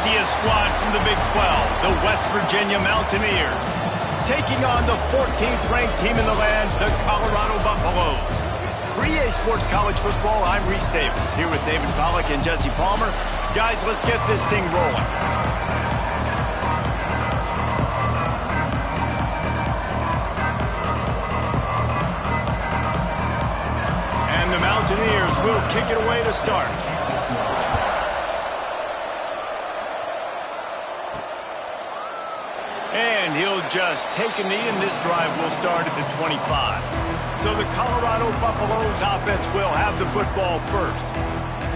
raciest squad from the Big 12, the West Virginia Mountaineers, taking on the 14th ranked team in the land, the Colorado Buffaloes. For EA Sports College Football, I'm Reese Davis, here with David Pollack and Jesse Palmer. Guys, let's get this thing rolling. And the Mountaineers will kick it away to start. And he'll just take a knee, and this drive will start at the 25. So the Colorado Buffaloes offense will have the football first.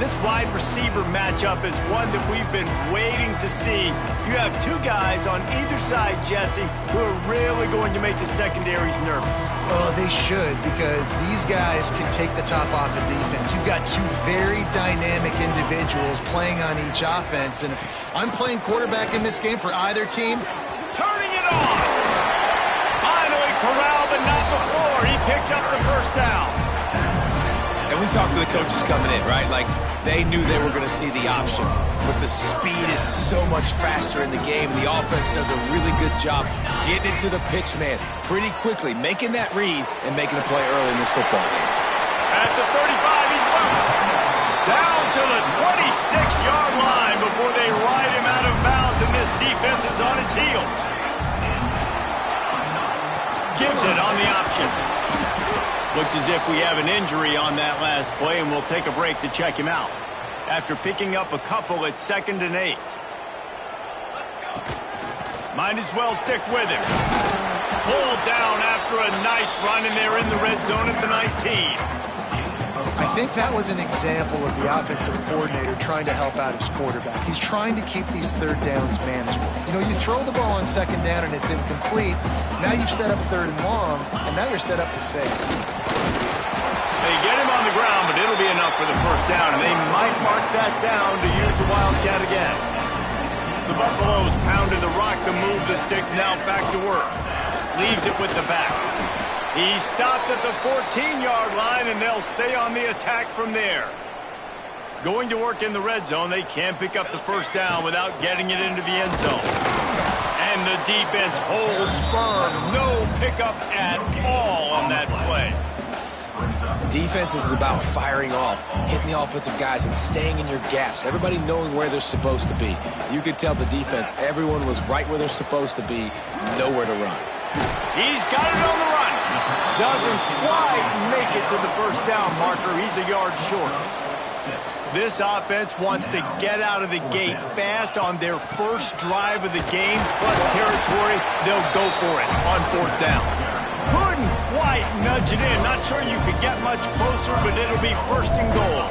This wide receiver matchup is one that we've been waiting to see. You have two guys on either side, Jesse, who are really going to make the secondaries nervous. Oh, they should, because these guys can take the top off the defense. You've got two very dynamic individuals playing on each offense, and if I'm playing quarterback in this game for either team, turning it on. Finally corralled, but not before. He picks up the first down. And we talked to the coaches coming in, right? Like, they knew they were going to see the option. But the speed is so much faster in the game, and the offense does a really good job getting it to the pitch man pretty quickly, making that read and making a play early in this football game. At the 35, he's loose. Down to the 26-yard line before they ride him out of bounds, and this defense is on its heels. Gives it on the option. Looks as if we have an injury on that last play, and we'll take a break to check him out. After picking up a couple at 2nd and 8. Might as well stick with him. Pulled down after a nice run, and they're in the red zone at the 19. I think that was an example of the offensive coordinator trying to help out his quarterback. He's trying to keep these third downs manageable. You know, you throw the ball on 2nd down and it's incomplete. Now you've set up 3rd and long, and now you're set up to fail. They get him on the ground, but it'll be enough for the first down, and they might mark that down to use the Wildcat again. The Buffaloes pounded the rock to move the sticks, now back to work. Leaves it with the back. He stopped at the 14-yard line, and they'll stay on the attack from there. Going to work in the red zone, they can't pick up the first down without getting it into the end zone. And the defense holds firm. No pickup at all on that play. Defense is about firing off, hitting the offensive guys, and staying in your gaps. Everybody knowing where they're supposed to be. You could tell the defense, everyone was right where they're supposed to be, nowhere to run. He's got it on the run. Doesn't quite make it to the first down marker. He's a yard short. This offense wants to get out of the gate fast on their first drive of the game, plus territory. They'll go for it on 4th down. Couldn't quite nudge it in. Not sure you could get much closer, but it'll be 1st and goal.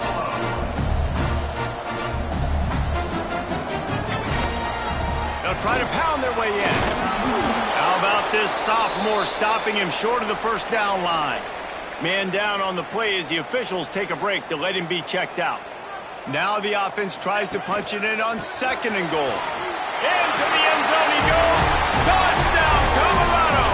They'll try to pound their way in. How about this sophomore stopping him short of the first down line? Man down on the play as the officials take a break to let him be checked out. Now the offense tries to punch it in on 2nd and goal. Into the end zone he goes. Touchdown, Colorado!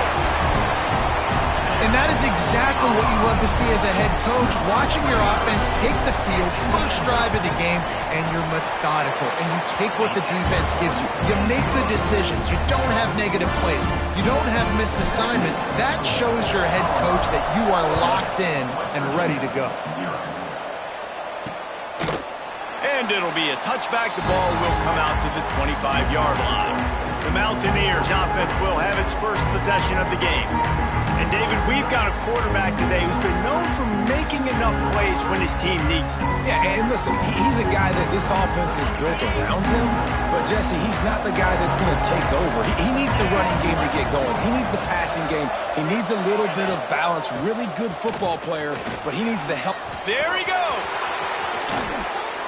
And that is exactly what you love to see as a head coach, watching your offense take the field, first drive of the game, and you're methodical, and you take what the defense gives you. You make good decisions. You don't have negative plays. You don't have missed assignments. That shows your head coach that you are locked in and ready to go. And it'll be a touchback. The ball will come out to the 25-yard line. The Mountaineers offense will have its first possession of the game. And David, we've got a quarterback today who's been known for making enough plays when his team needs them. Yeah, and listen, he's a guy that this offense is built around him. But, Jesse, he's not the guy that's going to take over. He needs the running game to get going. He needs the passing game. He needs a little bit of balance. Really good football player, but he needs the help. There he goes.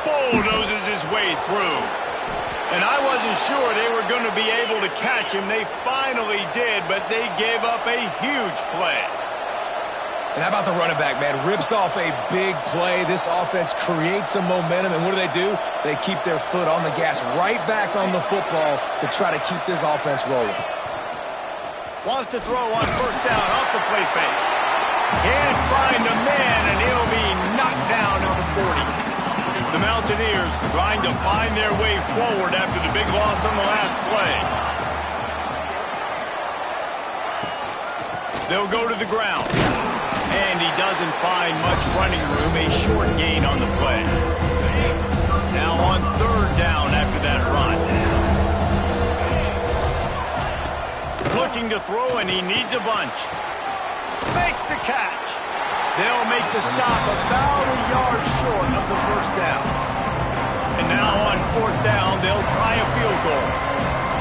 Bulldozes his way through. And I wasn't sure they were going to be able to catch him. They finally did, but they gave up a huge play. And how about the running back, man? Rips off a big play. This offense creates some momentum, and what do? They keep their foot on the gas, right back on the football to try to keep this offense rolling. Wants to throw on 1st down off the play fake. Can't find a man, and he'll be knocked down at the 40. The Mountaineers trying to find their way forward after the big loss on the last play. They'll go to the ground. And he doesn't find much running room. A short gain on the play. Now on third down after that run. Looking to throw, and he needs a bunch. Makes the catch. They'll make the stop about a yard short of the first down. And now on fourth down, they'll try a field goal.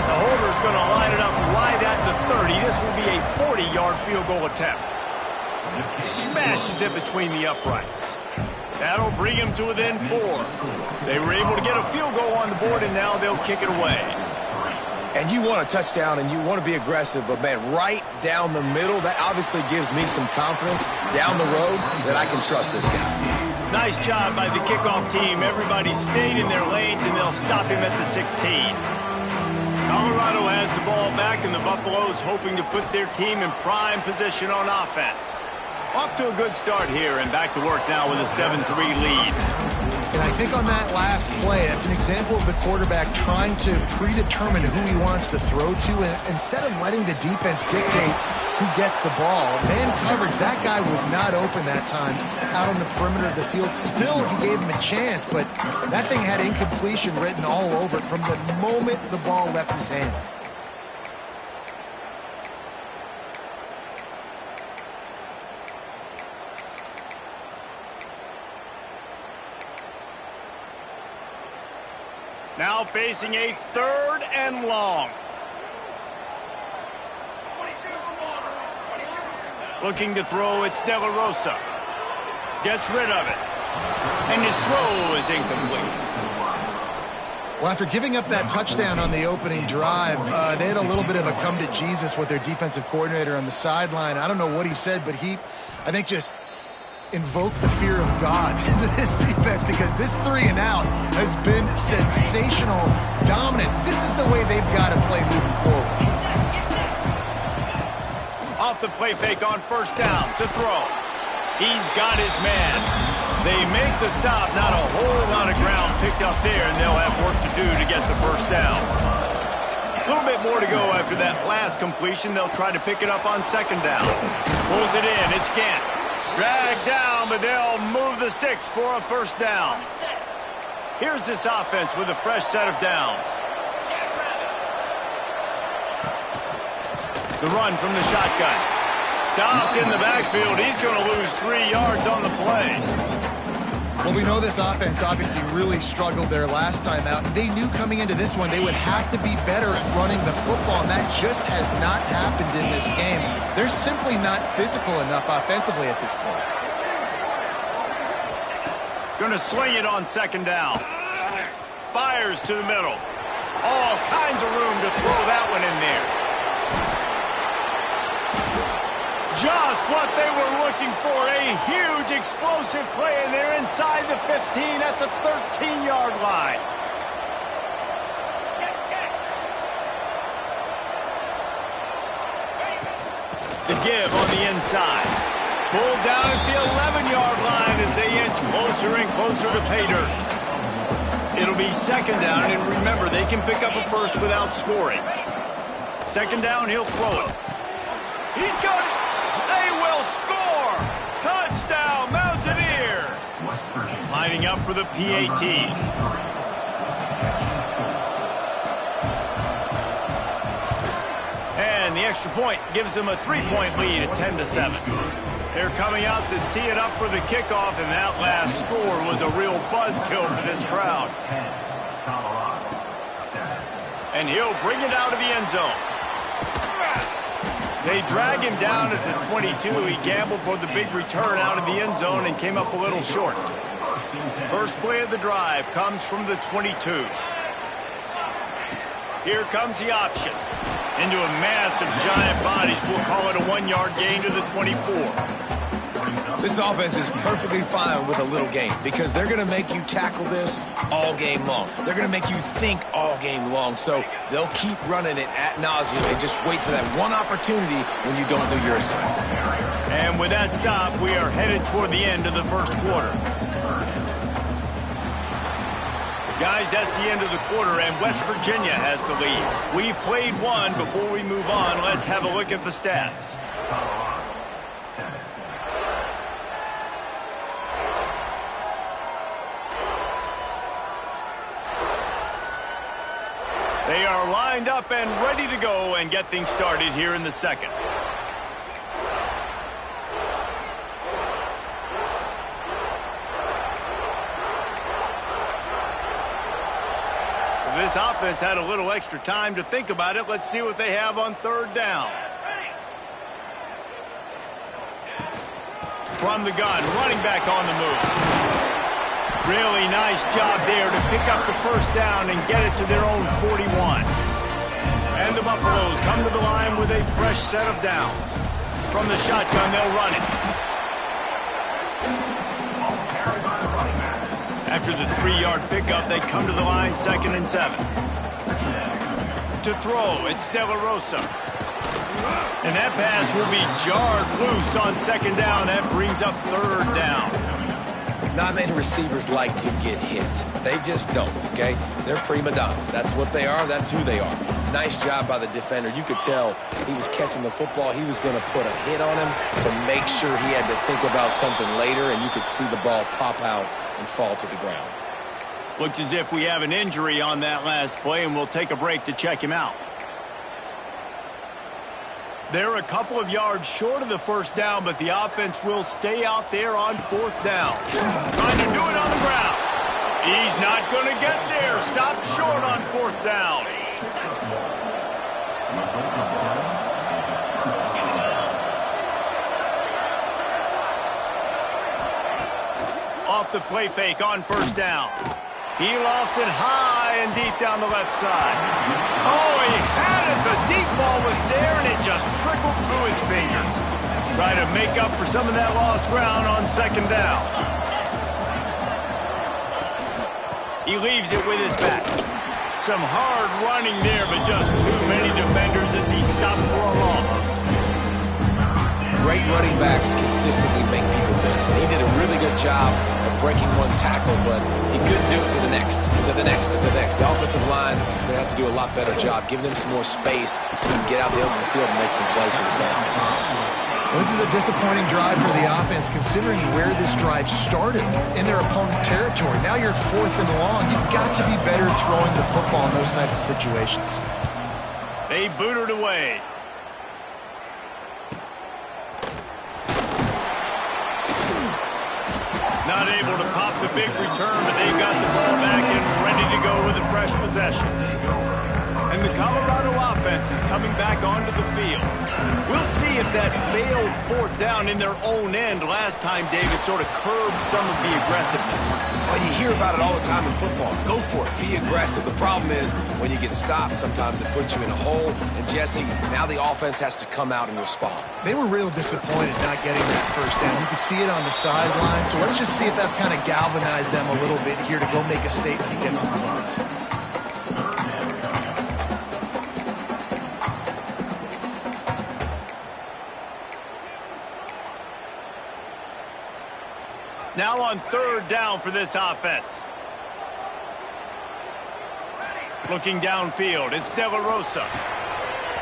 The holder's going to line it up right at the 30. This will be a 40-yard field goal attempt. Smashes it between the uprights. That'll bring him to within 4. They were able to get a field goal on the board, and now they'll kick it away. And you want a touchdown, and you want to be aggressive, but, man, right down the middle, that obviously gives me some confidence down the road that I can trust this guy. Nice job by the kickoff team. Everybody stayed in their lanes, and they'll stop him at the 16. Colorado has the ball back, and the Buffaloes hoping to put their team in prime position on offense. Off to a good start here, and back to work now with a 7-3 lead. And I think on that last play, that's an example of the quarterback trying to predetermine who he wants to throw to, and instead of letting the defense dictate who gets the ball. Man coverage, that guy was not open that time out on the perimeter of the field. Still, he gave him a chance, but that thing had incompletion written all over it from the moment the ball left his hand. Now facing a third and long. Looking to throw, it's De La Rosa. Gets rid of it. And his throw is incomplete. Well, after giving up that touchdown on the opening drive, they had a little bit of a come to Jesus with their defensive coordinator on the sideline. I don't know what he said, but he, I think, just invoked the fear of God into this defense, because this 3 and out has been sensational, dominant. This is the way they've got to play moving forward. Off the play fake on first down to throw. He's got his man. They make the stop. Not a whole lot of ground picked up there, and they'll have work to do to get the first down. A little bit more to go after that last completion. They'll try to pick it up on second down. Pulls it in. It's Gant. Dragged down, but they'll move the sticks for a first down. Here's this offense with a fresh set of downs. The run from the shotgun. Stopped in the backfield. He's going to lose 3 yards on the play. Well, we know this offense obviously really struggled there last time out. They knew coming into this one they would have to be better at running the football, and that just has not happened in this game. They're simply not physical enough offensively at this point. Going to swing it on second down. Fires to the middle. All kinds of room to throw that one in there. Just what they were looking for, a huge explosive play, and they're inside the 15 at the 13-yard line. The give on the inside. Pulled down at the 11-yard line as they inch closer and closer to pay dirt. It'll be second down, and remember, they can pick up a first without scoring. Second down, he'll throw it. He's got it. They will score! Touchdown, Mountaineers! Lining up for the PAT. And the extra point gives them a 3-point lead at 10-7. They're coming out to tee it up for the kickoff, and that last score was a real buzzkill for this crowd. And he'll bring it out of the end zone. They drag him down at the 22. He gambled for the big return out of the end zone and came up a little short. First play of the drive comes from the 22. Here comes the option. Into a mass of giant bodies. We'll call it a 1-yard gain to the 24. This offense is perfectly fine with a little game because they're going to make you tackle this all game long. They're going to make you think all game long. So they'll keep running it ad nauseum and just wait for that one opportunity when you don't do your assignment. And with that stop, we are headed toward the end of the first quarter. Guys, that's the end of the quarter, and West Virginia has the lead. We've played one. Before we move on, let's have a look at the stats. They are lined up and ready to go and get things started here in the second. This offense had a little extra time to think about it. Let's see what they have on third down. From the gun, running back on the move. Really nice job there to pick up the first down and get it to their own 41. And the Buffaloes come to the line with a fresh set of downs. From the shotgun, they'll run it. After the 3-yard pickup, they come to the line 2nd and 7. To throw, it's De La Rosa. And that pass will be jarred loose on 2nd down. That brings up 3rd down. Not many receivers like to get hit. They just don't, okay? They're prima donnas. That's what they are. That's who they are. Nice job by the defender. You could tell he was catching the football. He was going to put a hit on him to make sure he had to think about something later, and you could see the ball pop out and fall to the ground. Looks as if we have an injury on that last play, and we'll take a break to check him out. They're a couple of yards short of the first down, but the offense will stay out there on 4th down. Trying to do it on the ground. He's not going to get there. Stopped short on 4th down. Off the play fake on 1st down. He lofts it high and deep down the left side. Oh, he had it. The deep ball was there, and it just trickled through his fingers. Try to make up for some of that lost ground on 2nd down. He leaves it with his back. Some hard running there, but just too many defenders as he stopped for a loss. Great running backs consistently make people miss, and he did a really good job of breaking one tackle, but he couldn't do it to the next, and to the next, and to the next. The offensive line, they have to do a lot better job giving him some more space so he can get out the open field and make some plays for this offense. Well, this is a disappointing drive for the offense, considering where this drive started, in their opponent territory. Now you're 4th and long. You've got to be better throwing the football in those types of situations. They boot it away. Not able to pop the big return, but they've got the ball back and ready to go with a fresh possession. And the Colorado offense is coming back onto the field. We'll see if that failed 4th down in their own end last time, David, sort of curbed some of the aggressiveness. Well, you hear about it all the time in football. Go for it. Be aggressive. The problem is when you get stopped, sometimes it puts you in a hole. And, Jesse, now the offense has to come out and respond. They were real disappointed not getting that first down. You could see it on the sideline. So let's just see if that's kind of galvanized them a little bit here to go make a statement and get some points. Now on 3rd down for this offense. Looking downfield, it's De La Rosa.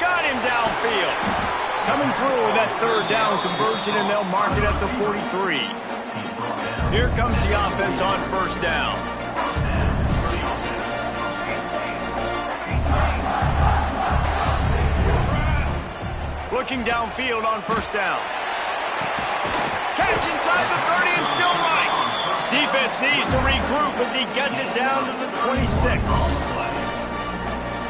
Got him downfield. Coming through with that 3rd down conversion, and they'll mark it at the 43. Here comes the offense on 1st down. Looking downfield on 1st down. Catch inside the 30 and still running. Defense needs to regroup as he gets it down to the 26.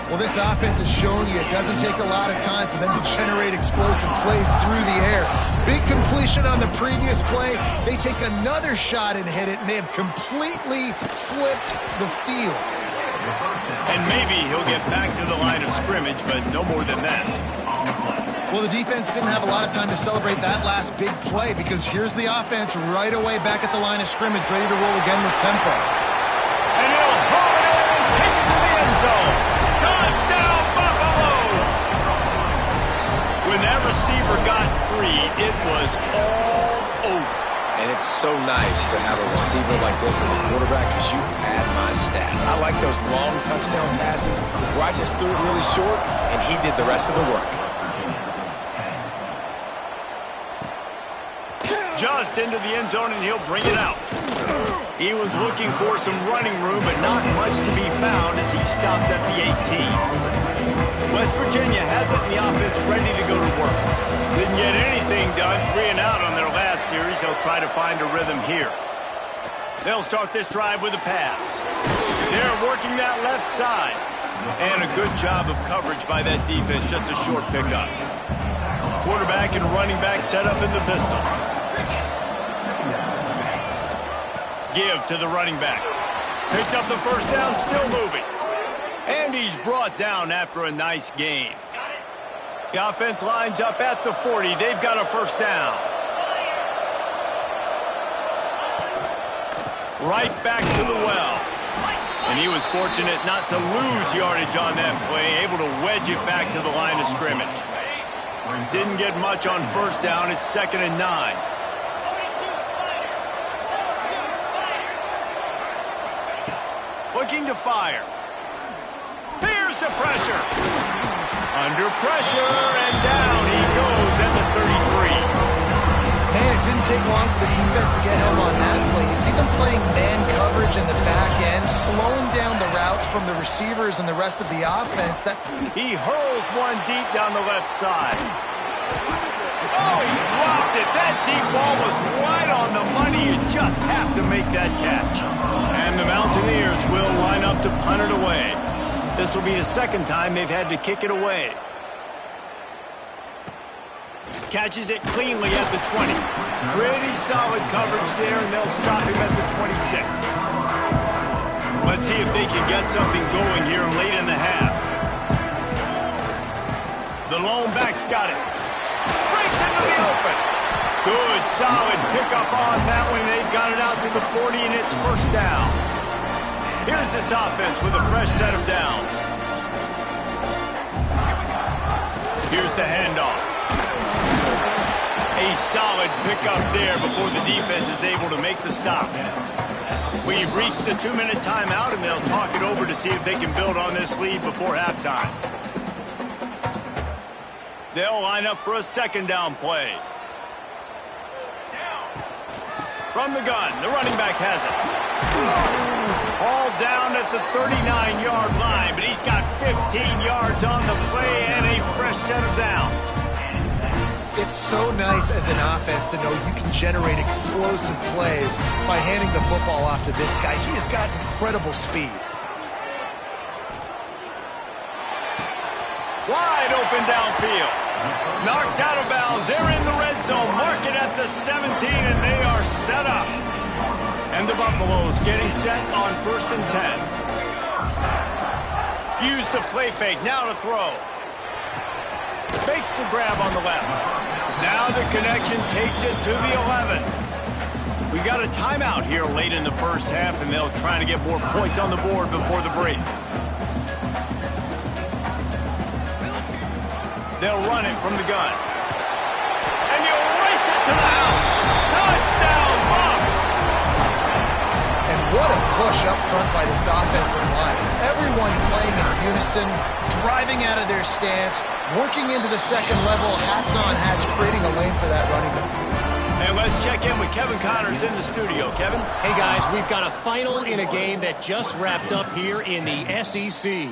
Well, this offense has shown you it doesn't take a lot of time for them to generate explosive plays through the air. Big completion on the previous play. They take another shot and hit it, and they have completely flipped the field. And maybe he'll get back to the line of scrimmage, but no more than that. Well, the defense didn't have a lot of time to celebrate that last big play because here's the offense right away back at the line of scrimmage, ready to roll again with tempo. And he'll haul it in and take it to the end zone. Touchdown, Buffaloes! When that receiver got free, it was all over. And it's so nice to have a receiver like this as a quarterback because you pad my stats. I like those long touchdown passes where I just threw it really short and he did the rest of the work. Just into the end zone, and he'll bring it out. He was looking for some running room, but not much to be found as he stopped at the 18. West Virginia has it in the offense ready to go to work. Didn't get anything done, 3 and out on their last series. They'll try to find a rhythm here. They'll start this drive with a pass. They're working that left side. And a good job of coverage by that defense, just a short pickup. Quarterback and running back set up in the pistol. Give to the running back. Picks up the first down, still moving. And he's brought down after a nice gain. The offense lines up at the 40. They've got a first down. Right back to the well. And he was fortunate not to lose yardage on that play, able to wedge it back to the line of scrimmage. Didn't get much on first down. It's 2nd and 9. Looking to fire. Here's the pressure. Under pressure, and down he goes at the 33. Man, it didn't take long for the defense to get home on that play. You see them playing man coverage in the back end, slowing down the routes from the receivers and the rest of the offense. He hurls one deep down the left side. Oh, he dropped it. That deep ball was right on the money. You just have to make that catch. And the Mountaineers will line up to punt it away. This will be the second time they've had to kick it away. Catches it cleanly at the 20. Pretty solid coverage there, and they'll stop him at the 26. Let's see if they can get something going here late in the half. The lone back's got it. Breaks into the open. Good, solid pickup on that one. They've got it out to the 40, and it's first down. Here's this offense with a fresh set of downs. Here's the handoff. A solid pickup there before the defense is able to make the stop. We've reached the 2-minute timeout, and they'll talk it over to see if they can build on this lead before halftime. They'll line up for a second down play. From the gun, the running back has it. All down at the 39-yard line, but he's got 15 yards on the play and a fresh set of downs. It's so nice as an offense to know you can generate explosive plays by handing the football off to this guy. He has got incredible speed. Wide open downfield. Knocked out of bounds. They're in the red zone. Mark it at the 17, and they are set up. And the Buffaloes getting set on 1st and 10. Use the play fake. Now to throw. Fakes the grab on the left. Now the connection takes it to the 11. We got a timeout here late in the first half, and they'll try to get more points on the board before the break. They'll run it from the gun. And you'll race it to the house. Touchdown, Bucs! And what a push up front by this offensive line. Everyone playing in unison, driving out of their stance, working into the second level, hats on hats, creating a lane for that running back. And let's check in with Kevin Connors in the studio. Kevin? Hey, guys, we've got a final in a game that just wrapped up here in the SEC.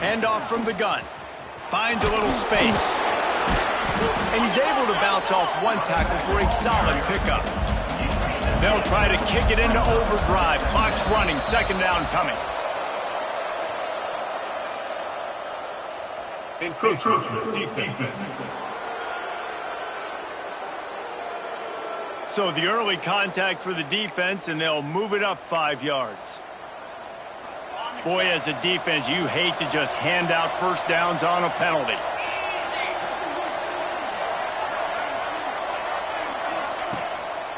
Handoff from the gun. Finds a little space. And he's able to bounce off one tackle for a solid pickup. They'll try to kick it into overdrive. Clock's running. Second down coming. Encroachment defense. So the early contact for the defense, and they'll move it up 5 yards. Boy, as a defense, you hate to just hand out first downs on a penalty.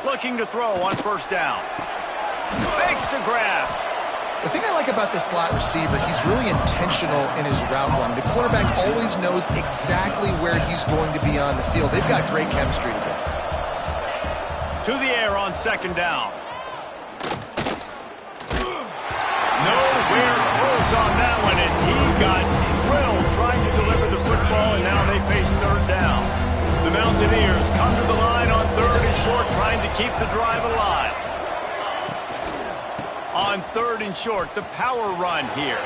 Looking to throw on first down. Makes the grab. The thing I like about this slot receiver, he's really intentional in his route run. The quarterback always knows exactly where he's going to be on the field. They've got great chemistry together. To the air on second down. Nowhere close on that one as he got drilled trying to deliver the football, and now they face third down. The Mountaineers come to the line on third and short, trying to keep the drive alive. On third and short, the power run here.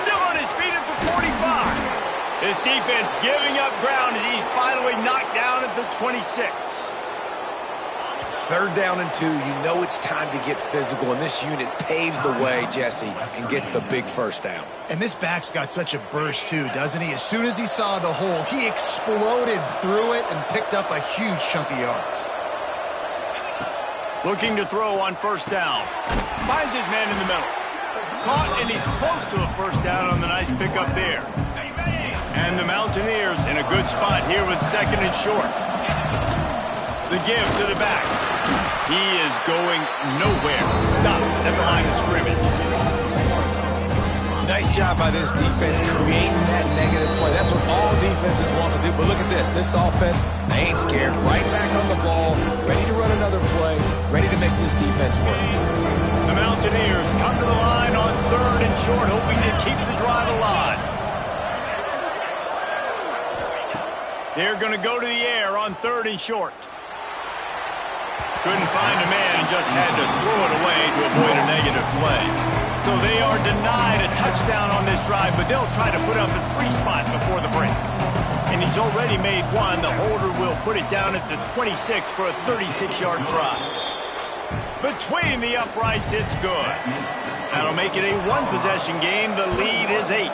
Still on his feet at the 45. His defense giving up ground as he's finally knocked down at the 26. Third down and 2, you know it's time to get physical, and this unit paves the way, Jesse, and gets the big first down. And this back's got such a burst, too, doesn't he? As soon as he saw the hole, he exploded through it and picked up a huge chunk of yards. Looking to throw on first down. Finds his man in the middle. Caught, and he's close to a first down on the nice pickup there. And the Mountaineers in a good spot here with second and short. The give to the back. He is going nowhere. Stop at the line of scrimmage. Nice job by this defense creating that negative play. That's what all defenses want to do. But look at this. This offense, they ain't scared. Right back on the ball, ready to run another play, ready to make this defense work. The Mountaineers come to the line on third and short, hoping to keep the drive alive. They're going to go to the air on third and short. Couldn't find a man and just had to throw it away to avoid a negative play. So they are denied a touchdown on this drive, but they'll try to put up a 3 spot before the break. And he's already made one. The holder will put it down at the 26 for a 36-yard try. Between the uprights, it's good. That'll make it a one-possession game. The lead is 8.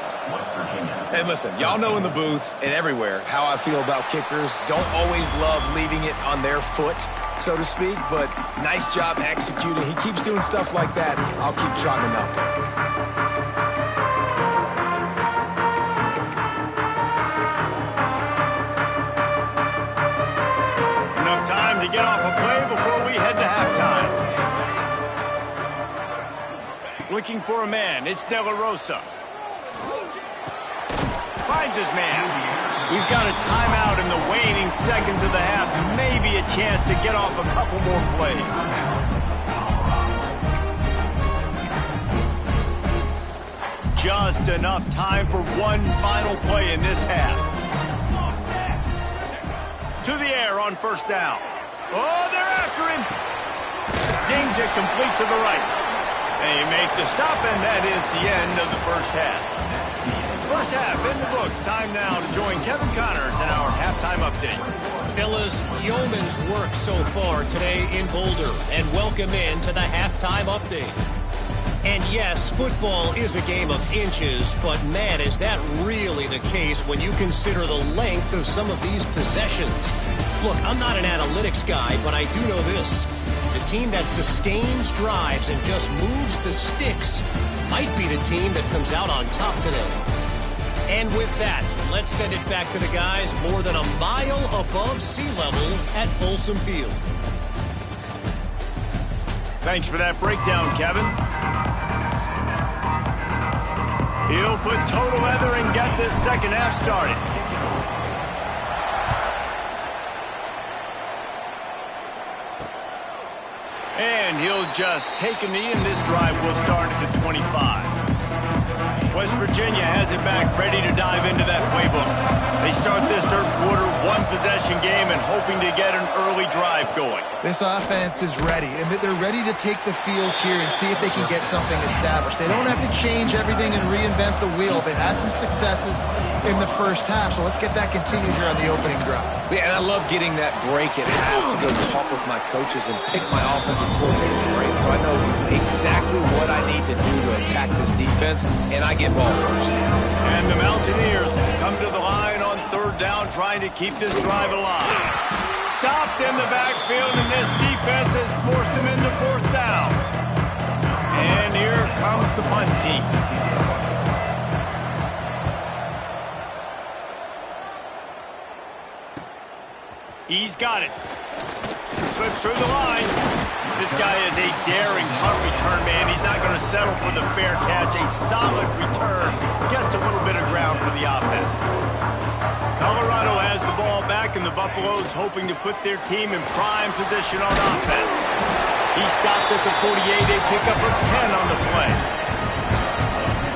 And listen, y'all know in the booth and everywhere how I feel about kickers. Don't always love leaving it on their foot, so to speak, but nice job executing. He keeps doing stuff like that. I'll keep trotting him out there. Enough time to get off a play before we head to halftime. Looking for a man, it's De La Rosa. Finds his man. We've got a timeout in the waning seconds of the half. Maybe a chance to get off a couple more plays. Just enough time for one final play in this half. To the air on first down. Oh, they're after him. Zings it complete to the right. They make the stop, and that is the end of the first half. First half in the books. Time now to join Kevin Connors in our halftime update. Fellas, yeoman's work so far today in Boulder, and welcome in to the halftime update. And yes, football is a game of inches, but man, is that really the case when you consider the length of some of these possessions. Look, I'm not an analytics guy, but I do know this. The team that sustains drives and just moves the sticks might be the team that comes out on top today. And with that, let's send it back to the guys more than a mile above sea level at Folsom Field. Thanks for that breakdown, Kevin. He'll put total weather and get this second half started. And he'll just take a knee, and this drive will start at the 25. West Virginia has it back, ready to dive into that playbook. They start this third quarter, one-possession game, and hoping to get an early drive going. This offense is ready, and they're ready to take the field here and see if they can get something established. They don't have to change everything and reinvent the wheel. They've had some successes in the first half, so let's get that continued here on the opening drive. Yeah, and I love getting that break at half to go talk with my coaches and pick my offensive coordinator's brain, so I know exactly what I need to do to attack this defense, and I get ball first. And the Mountaineers come to the line on third down, trying to keep this drive alive. Stopped in the backfield, and this defense has forced him into fourth down. And here comes the punt team. He's got it. Slips through the line. This guy is a daring punt return man. He's not going to settle for the fair catch. A solid return gets a little bit of ground for the offense. Colorado has the ball back, and the Buffaloes hoping to put their team in prime position on offense. He stopped at the 48, a pickup of 10 on the play.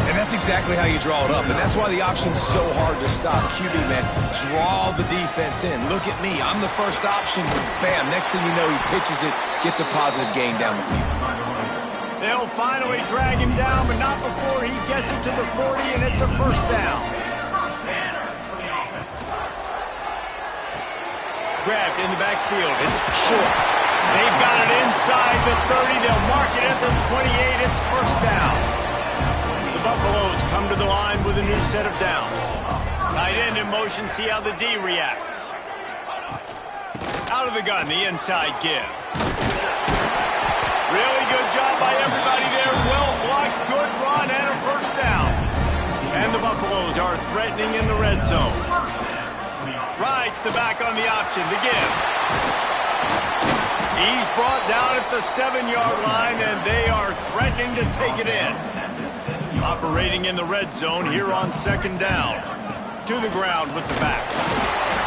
And that's exactly how you draw it up, and that's why the option's so hard to stop. QB, man, draw the defense in. Look at me. I'm the first option. Bam, next thing you know, he pitches it, gets a positive gain down the field. They'll finally drag him down, but not before he gets it to the 40, and it's a first down. Grabbed in the backfield. It's short. They've got it inside the 30. They'll mark it at the 28. It's first down. The Buffaloes come to the line with a new set of downs. Tight end in motion. See how the D reacts. Out of the gun, the inside give. Really good job by everybody there. Well blocked, good run, and a first down. And the Buffaloes are threatening in the red zone. Rides the back on the option, the give. He's brought down at the 7-yard line, and they are threatening to take it in. Operating in the red zone here on second down. To the ground with the back.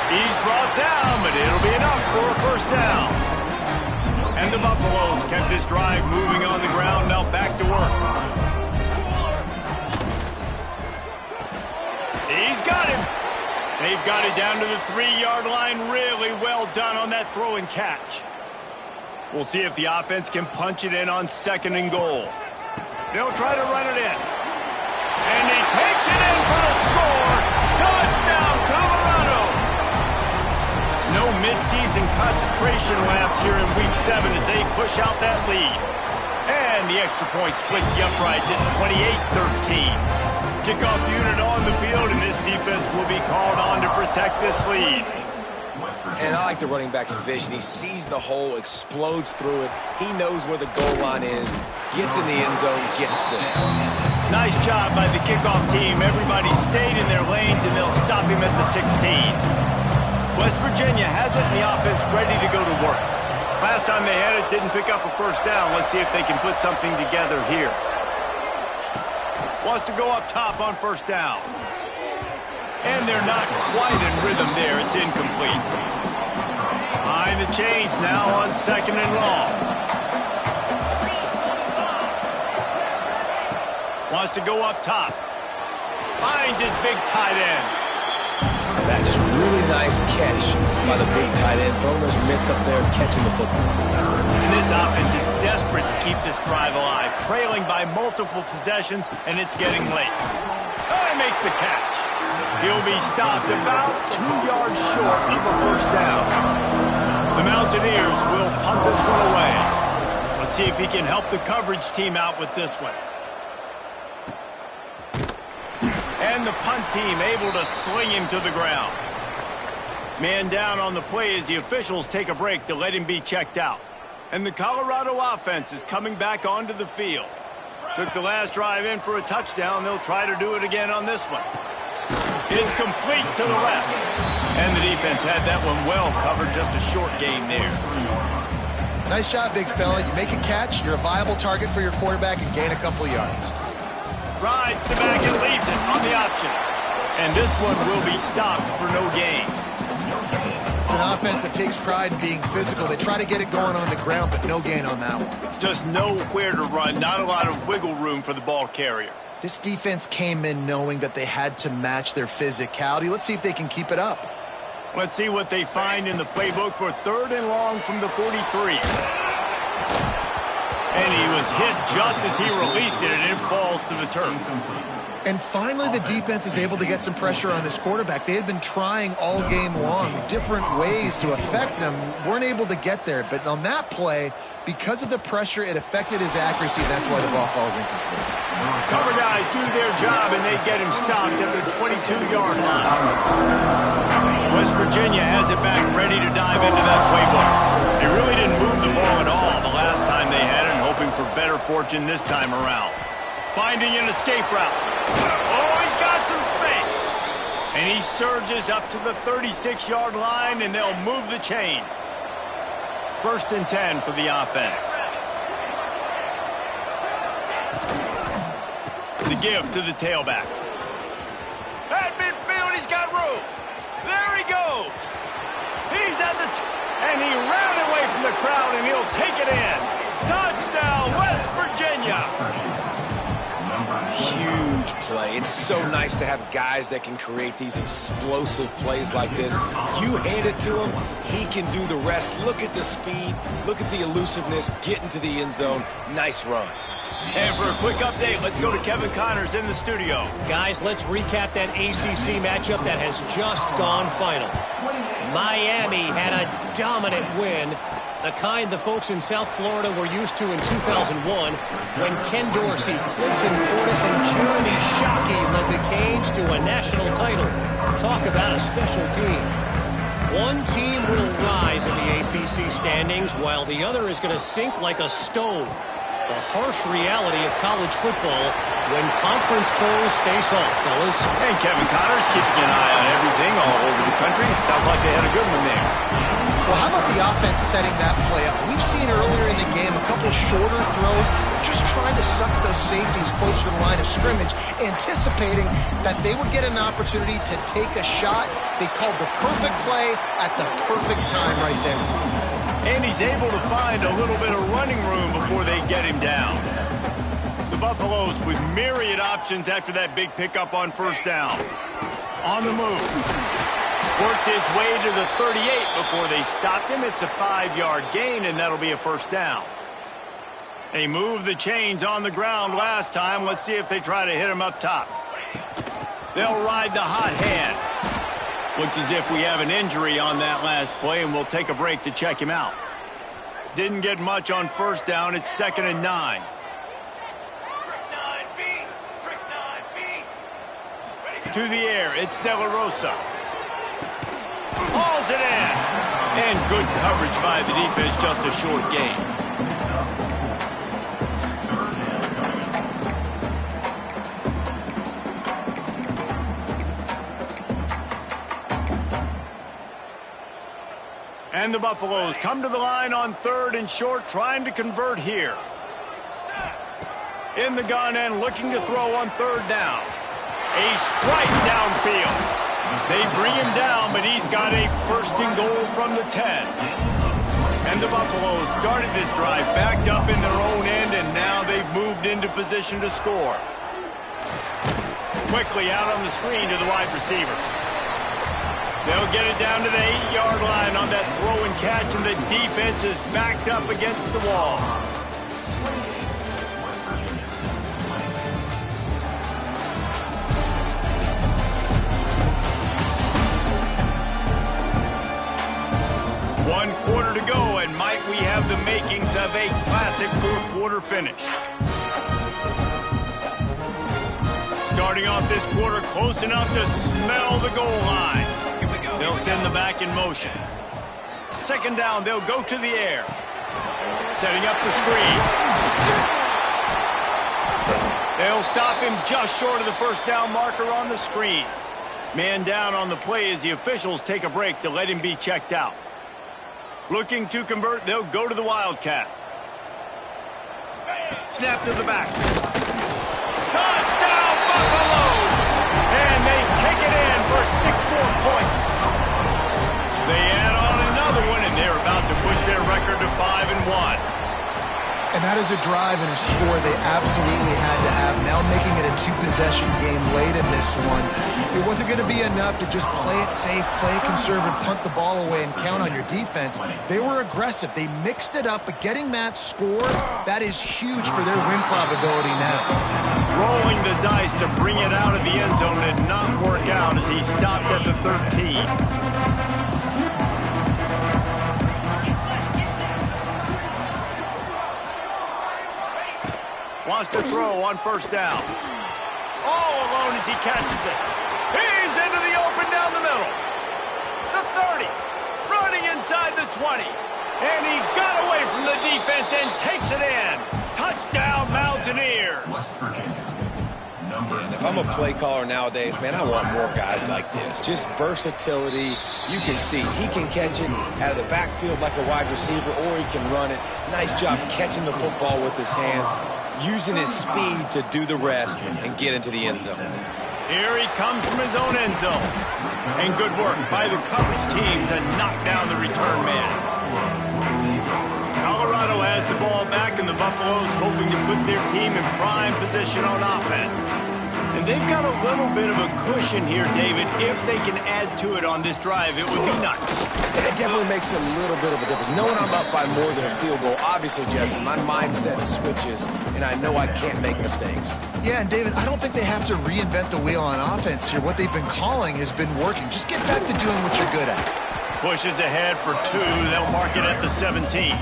He's brought down, but it'll be enough for a first down. And the Buffaloes kept this drive moving on the ground, now back to work. He's got him. They've got it down to the 3-yard line. Really well done on that throw and catch. We'll see if the offense can punch it in on second and goal. They'll try to run it in. And he takes it in for the score. Touchdown, Colorado. No midseason concentration laps here in Week 7 as they push out that lead. And the extra point splits the uprights. It's 28-13. Kickoff unit on the field, and this defense will be called on to protect this lead. And I like the running back's vision. He sees the hole, explodes through it. He knows where the goal line is, gets in the end zone, gets 6. Nice job by the kickoff team. Everybody stayed in their lanes, and they'll stop him at the 16. West Virginia has it, and the offense ready to go to work. Last time they had it, didn't pick up a first down. Let's see if they can put something together here. Wants to go up top on first down. And they're not quite in rhythm there. It's incomplete. Behind the chains now on second and long. Wants to go up top. Finds his big tight end. That just really nice catch by the big tight end. Throwing those mitts up there, catching the football. And this offense is desperate to keep this drive alive. Trailing by multiple possessions, and it's getting late. Oh, he makes the catch. He'll be stopped about 2 yards short of a first down. The Mountaineers will punt this one away. Let's see if he can help the coverage team out with this one. And the punt team able to sling him to the ground. Man down on the play as the officials take a break to let him be checked out. And the Colorado offense is coming back onto the field. Took the last drive in for a touchdown. They'll try to do it again on this one. It's complete to the left. And the defense had that one well covered. Just a short gain there. Nice job, big fella. You make a catch, you're a viable target for your quarterback and gain a couple of yards. Rides the back and leaves it on the option. And this one will be stopped for no gain. It's an offense that takes pride in being physical. They try to get it going on the ground, but no gain on that one. Just nowhere to run. Not a lot of wiggle room for the ball carrier. This defense came in knowing that they had to match their physicality. Let's see if they can keep it up. Let's see what they find in the playbook for third and long from the 43. And he was hit just as he released it, and it falls to the turf. And finally, the defense is able to get some pressure on this quarterback. They had been trying all game long different ways to affect him. Weren't able to get there. But on that play, because of the pressure, it affected his accuracy, and that's why the ball falls incomplete. Cover guys do their job, and they get him stopped at the 22-yard line. West Virginia has it back ready to dive into that playbook. They really didn't move the ball at all the last time they had it, hoping for better fortune this time around. Finding an escape route. Oh, he's got some space. And he surges up to the 36-yard line, and they'll move the chains. First and 10 for the offense. give to the tailback. At midfield, he's got room. There he goes. He's at the... and he ran away from the crowd, and he'll take it in. Touchdown, West Virginia. Huge play. It's so nice to have guys that can create these explosive plays like this. You hand it to him, he can do the rest. Look at the speed. Look at the elusiveness. Get into the end zone. Nice run. And for a quick update, let's go to Kevin Connors in the studio. Guys, let's recap that ACC matchup that has just gone final. Miami had a dominant win, the kind the folks in South Florida were used to in 2001 when Ken Dorsey, Clinton Portis, and Jeremy Shockey led the Canes to a national title. Talk about a special team. One team will rise in the ACC standings while the other is going to sink like a stone. The harsh reality of college football when conference foes face off, fellas. And Kevin Connors keeping an eye on everything all over the country. Sounds like they had a good one there. Well, how about the offense setting that play up? We've seen earlier in the game a couple shorter throws, just trying to suck those safeties closer to the line of scrimmage, anticipating that they would get an opportunity to take a shot. They called the perfect play at the perfect time right there. And he's able to find a little bit of running room before they get him down. The Buffaloes with myriad options after that big pickup on first down. On the move. Worked his way to the 38 before they stopped him. It's a 5-yard gain, and that'll be a first down. They moved the chains on the ground last time. Let's see if they try to hit him up top. They'll ride the hot hand. Looks as if we have an injury on that last play, and we'll take a break to check him out. Didn't get much on first down. It's 2nd and 9. To the air, it's De La Rosa. Hauls it in. And good coverage by the defense, just a short gain. And the Buffaloes come to the line on 3rd and short, trying to convert here. In the gun and looking to throw on 3rd down. A strike downfield. They bring him down, but he's got a 1st and goal from the 10. And the Buffaloes started this drive backed up in their own end, and now they've moved into position to score. Quickly out on the screen to the wide receiver. They'll get it down to the 8-yard line on that throw and catch, and the defense is backed up against the wall. One quarter to go, and might we have the makings of a classic 4th quarter finish. Starting off this quarter close enough to smell the goal line. They'll send the back in motion. 2nd down, they'll go to the air. Setting up the screen. They'll stop him just short of the 1st down marker on the screen. Man down on the play as the officials take a break to let him be checked out. Looking to convert, they'll go to the Wildcat. Snap to the back. Touchdown, Buffaloes! And they take it in for 6 more points. They add on another one, and they're about to push their record to 5-1. And that is a drive and a score they absolutely had to have. Now making it a 2-possession game late in this one. It wasn't going to be enough to just play it safe, play it conservative, punt the ball away, and count on your defense. They were aggressive. They mixed it up, but getting that score, that is huge for their win probability now. Rolling the dice to bring it out of the end zone did not work out as he stopped at the 13. Wants to throw on 1st down. All alone as he catches it. He's into the open down the middle. The 30. Running inside the 20. And he got away from the defense and takes it in. Touchdown, Mountaineers. And if I'm a play caller nowadays, man, I want more guys like this. Just versatility. You can see he can catch it out of the backfield like a wide receiver, or he can run it. Nice job catching the football with his hands. using his speed to do the rest and get into the end zone. Here he comes from his own end zone. And good work by the coverage team to knock down the return man. Colorado has the ball back, and the Buffaloes hoping to put their team in prime position on offense. And they've got a little bit of a cushion here, David. If they can add to it on this drive, it would be nice. It definitely makes a little bit of a difference. Knowing I'm up by more than a field goal, obviously, Jesse, my mindset switches, and I know I can't make mistakes. Yeah, and David, I don't think they have to reinvent the wheel on offense here. What they've been calling has been working. Just get back to doing what you're good at. Pushes ahead for 2. They'll mark it at the 17.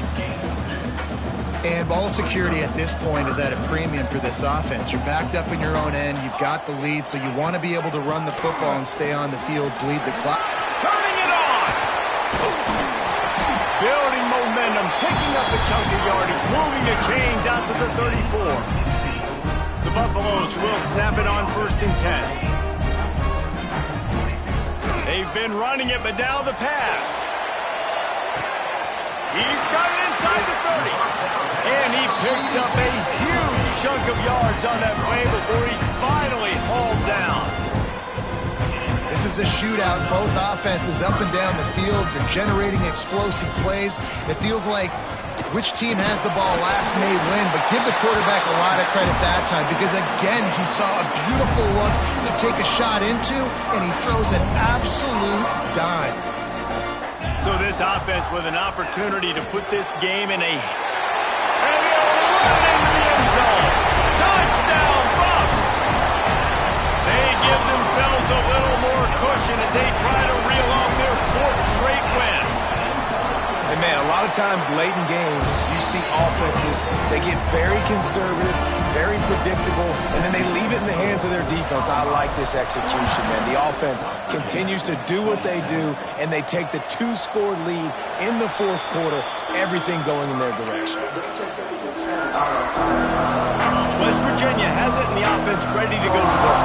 And ball security at this point is at a premium for this offense. You're backed up in your own end. You've got the lead, so you want to be able to run the football and stay on the field, bleed the clock. Turning it on! Building momentum, picking up a chunk of yardage, moving the chains out to the 34. The Buffaloes will snap it on 1st and 10. They've been running it, but now the pass. He's got it inside the 30. And he picks up a huge chunk of yards on that play before he's finally hauled down. This is a shootout. Both offenses up and down the field. They're generating explosive plays. It feels like which team has the ball last may win, but give the quarterback a lot of credit that time because, again, he saw a beautiful look to take a shot into, and he throws an absolute dime. So this offense with an opportunity to put this game in a... And he'll run into the end zone. Touchdown, Buffs! They give themselves a little more cushion as they try to reel off their 4th straight win. And man, a lot of times late in games, you see offenses, they get very conservative, very predictable, and then they leave it in the hands of their defense. I like this execution, man. The offense continues to do what they do, and they take the 2-score lead in the 4th quarter, everything going in their direction. West Virginia has it, and the offense ready to go to work.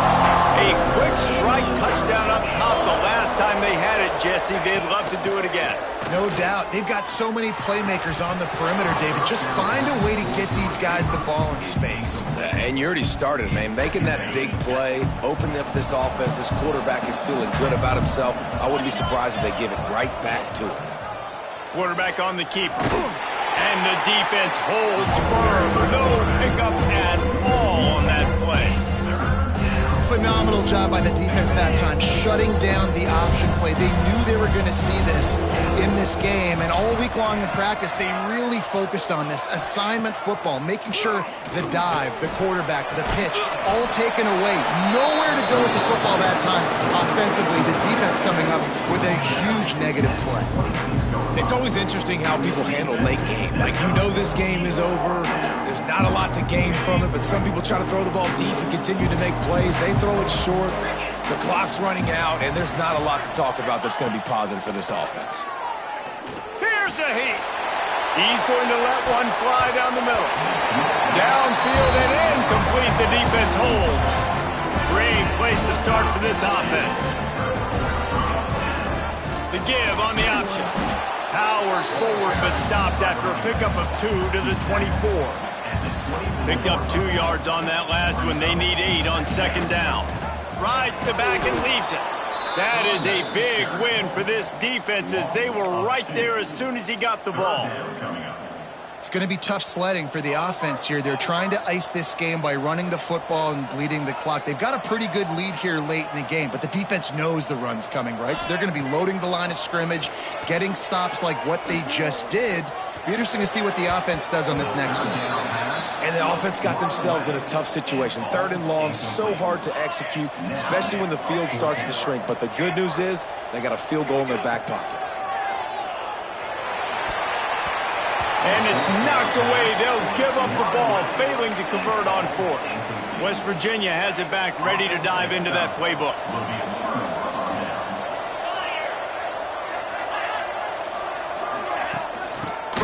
A quick strike touchdown up top the last time they had it, Jesse. They'd love to do it again. No doubt. They've got so many playmakers on the perimeter, David. Just find a way to get these guys the ball in space. And you already started, man. Making that big play, opening up this offense. This quarterback is feeling good about himself. I wouldn't be surprised if they give it right back to him. Quarterback on the keeper. And the defense holds firm. No pickup at all on that play. Phenomenal job by the defense that time, shutting down the option play. They knew they were going to see this in this game, and all week long in practice, they really focused on this assignment football, making sure the dive, the quarterback, the pitch, all taken away. Nowhere to go with the football that time. Offensively, the defense coming up with a huge negative play. It's always interesting how people handle late game. Like, you know this game is over. There's not a lot to gain from it, but some people try to throw the ball deep and continue to make plays. They throw it short. The clock's running out, and there's not a lot to talk about that's going to be positive for this offense. Here's a heat. He's going to let one fly down the middle. Downfield and incomplete. The defense holds. Great place to start for this offense. The give on the option. Powers forward, but stopped after a pickup of 2 to the 24. Picked up 2 yards on that last one. They need 8 on 2nd down. Rides the back and leaves it. That is a big win for this defense as they were right there as soon as he got the ball. It's going to be tough sledding for the offense here. They're trying to ice this game by running the football and bleeding the clock. They've got a pretty good lead here late in the game, but the defense knows the run's coming, right? So they're going to be loading the line of scrimmage, getting stops like what they just did. Be interesting to see what the offense does on this next one. And the offense got themselves in a tough situation. 3rd and long, so hard to execute, especially when the field starts to shrink. But the good news is they got a field goal in their back pocket. And it's knocked away. They'll give up the ball, failing to convert on 4th. West Virginia has it back, ready to dive into that playbook.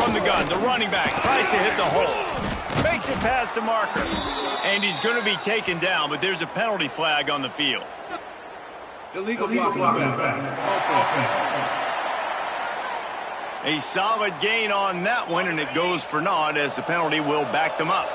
From the gun, the running back tries to hit the hole. Makes it past the marker. And he's going to be taken down, but there's a penalty flag on the field. Illegal blocking. A solid gain on that one, and it goes for naught as the penalty will back them up.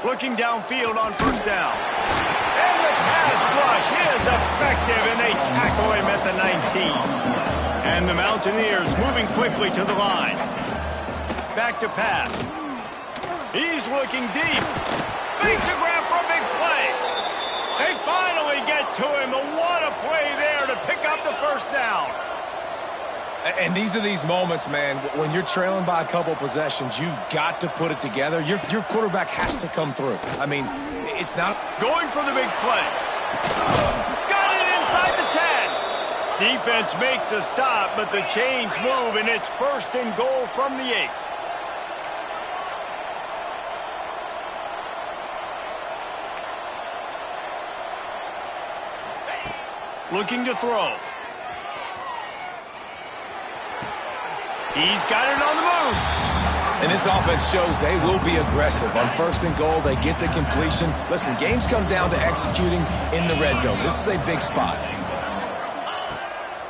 Looking downfield on first down. And the pass rush is effective, and they tackle him at the 19. And the Mountaineers moving quickly to the line. Back to pass. He's looking deep. Makes a grab for a big play. They finally get to him. But what a play there to pick up the first down. And these are these moments, man, when you're trailing by a couple possessions, you've got to put it together. Your quarterback has to come through. I mean, it's not... Going for the big play. Got it inside the 10. Defense makes a stop, but the chains move, and it's first and goal from the 8. Looking to throw. He's got it on the move. And this offense shows they will be aggressive. On first and goal, they get the completion. Listen, games come down to executing in the red zone. This is a big spot.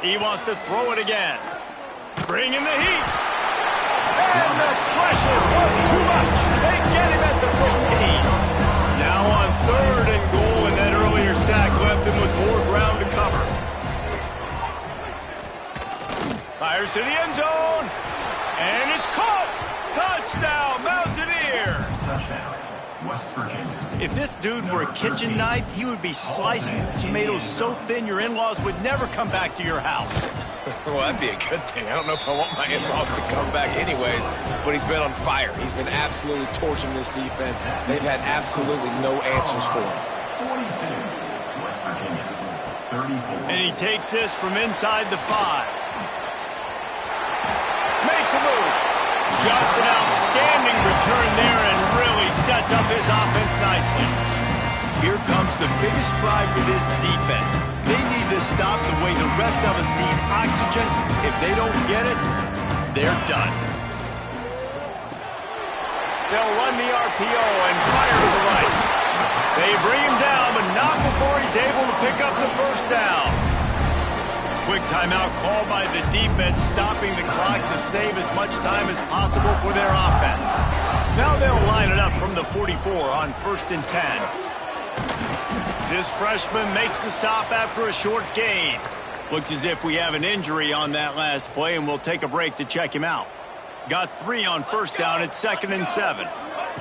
He wants to throw it again. Bring in the heat. And the pressure was too much. They get him at the 15. Now on third and goal, and that earlier sack left him with more ground to cover. Fires to the end zone. And it's caught. Touchdown, Mountaineers. Touchdown, West Virginia. If this dude were a kitchen knife, he would be slicing tomatoes so thin your in-laws would never come back to your house. Well, that'd be a good thing. I don't know if I want my in-laws to come back anyways, but he's been on fire. He's been absolutely torching this defense. They've had absolutely no answers for him. 42, West Virginia, 34. And he takes this from inside the 5. Makes a move. Just an outstanding return there and really sets up his offense nicely. Here comes the biggest drive for this defense. They need this stop the way the rest of us need oxygen. If they don't get it, they're done. They'll run the RPO and fire to the right. They bring him down, but not before he's able to pick up the first down. Quick timeout called by the defense, stopping the clock to save as much time as possible for their offense. Now they'll line it up from the 44 on first and 10. This freshman makes the stop after a short gain. Looks as if we have an injury on that last play, and we'll take a break to check him out. Got 3 on first down at 2nd and 7.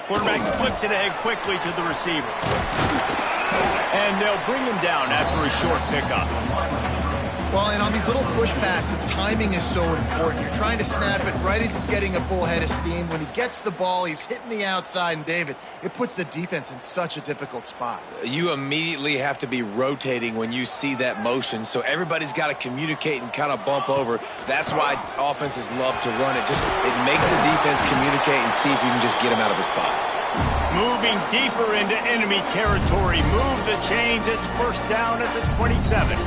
Quarterback flips it ahead quickly to the receiver. And they'll bring him down after a short pickup. Well, and on these little push passes, timing is so important. You're trying to snap it right as he's getting a full head of steam. When he gets the ball, he's hitting the outside, and David, it puts the defense in such a difficult spot. You immediately have to be rotating when you see that motion, so everybody's got to communicate and kind of bump over. That's why offenses love to run it. It makes the defense communicate and see if you can just get him out of a spot. Moving deeper into enemy territory. Move the chains. It's first down at the 27.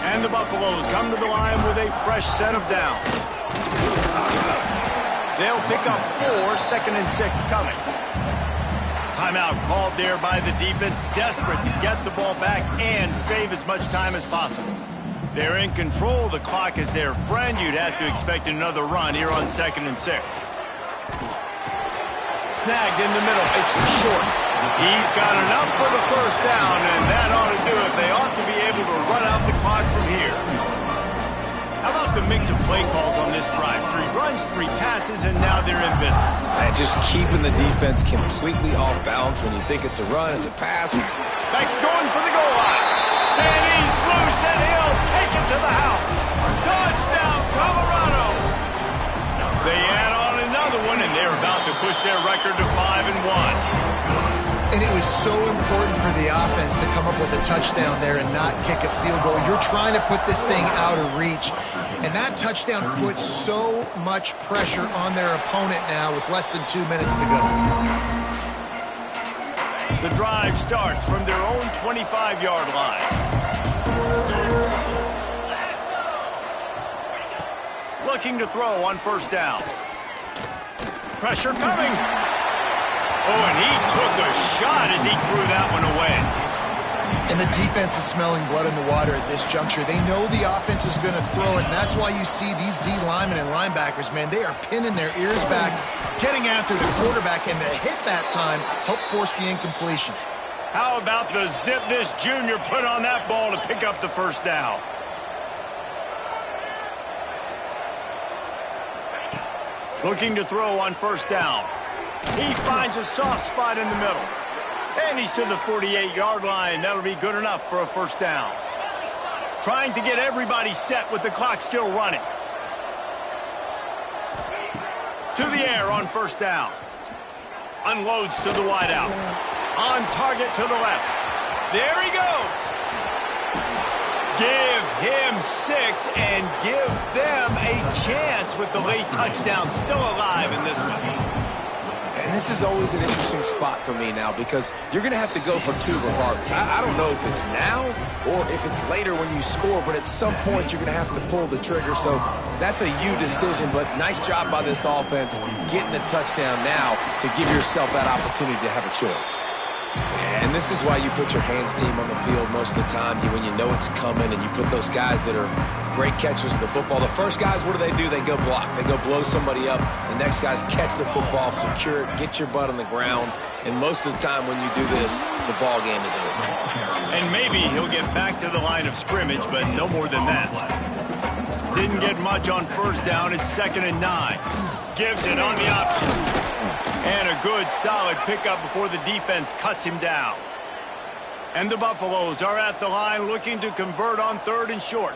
And the Buffaloes come to the line with a fresh set of downs. They'll pick up 4, 2nd and 6 coming. Timeout called there by the defense, desperate to get the ball back and save as much time as possible. They're in control. The clock is their friend. You'd have to expect another run here on 2nd and 6. Snagged in the middle. It's short. He's got enough for the first down, and that ought to do it. They ought to be able to run out the clock from here. How about the mix of play calls on this drive? 3 runs, 3 passes, and now they're in business. And just keeping the defense completely off balance. When you think it's a run, it's a pass. Beck's going for the goal line. And he's loose, and he'll take it to the house. Touchdown, Colorado. They add on another one, and they're about to push their record to 5-1. And it was so important for the offense to come up with a touchdown there and not kick a field goal. You're trying to put this thing out of reach. And that touchdown puts so much pressure on their opponent now with less than 2 minutes to go. The drive starts from their own 25-yard line. Looking to throw on first down. Pressure coming. Oh, and he took a shot as he threw that one away. And the defense is smelling blood in the water at this juncture. They know the offense is going to throw it, and that's why you see these D linemen and linebackers, man, they are pinning their ears back, getting after the quarterback, and the hit that time helped force the incompletion. How about the zip this junior put on that ball to pick up the first down? Looking to throw on first down. He finds a soft spot in the middle. And he's to the 48-yard line. That'll be good enough for a first down. Trying to get everybody set with the clock still running. To the air on first down. Unloads to the wideout. On target to the left. There he goes. Give him 6 and give them a chance with the late touchdown still alive in this one. And this is always an interesting spot for me now because you're going to have to go for 2 regardless. I don't know if it's now or if it's later when you score, but at some point you're going to have to pull the trigger. So that's a you decision, but nice job by this offense getting the touchdown now to give yourself that opportunity to have a choice. And this is why you put your hands team on the field most of the time when you know it's coming, and you put those guys that are great catchers of the football. The first guys, what do? They go block. They go blow somebody up. The next guys catch the football, secure it, get your butt on the ground. And most of the time when you do this, the ball game is over. And maybe he'll get back to the line of scrimmage, but no more than that. Didn't get much on first down. It's 2nd and 9. Gives it on the option. And a good, solid pickup before the defense cuts him down. And the Buffaloes are at the line looking to convert on 3rd and short.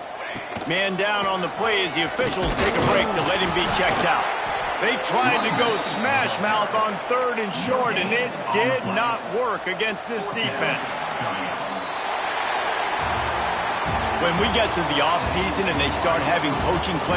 Man down on the play as the officials take a break to let him be checked out. They tried to go smash mouth on 3rd and short, and it did not work against this defense. When we get to the offseason and they start having coaching plans,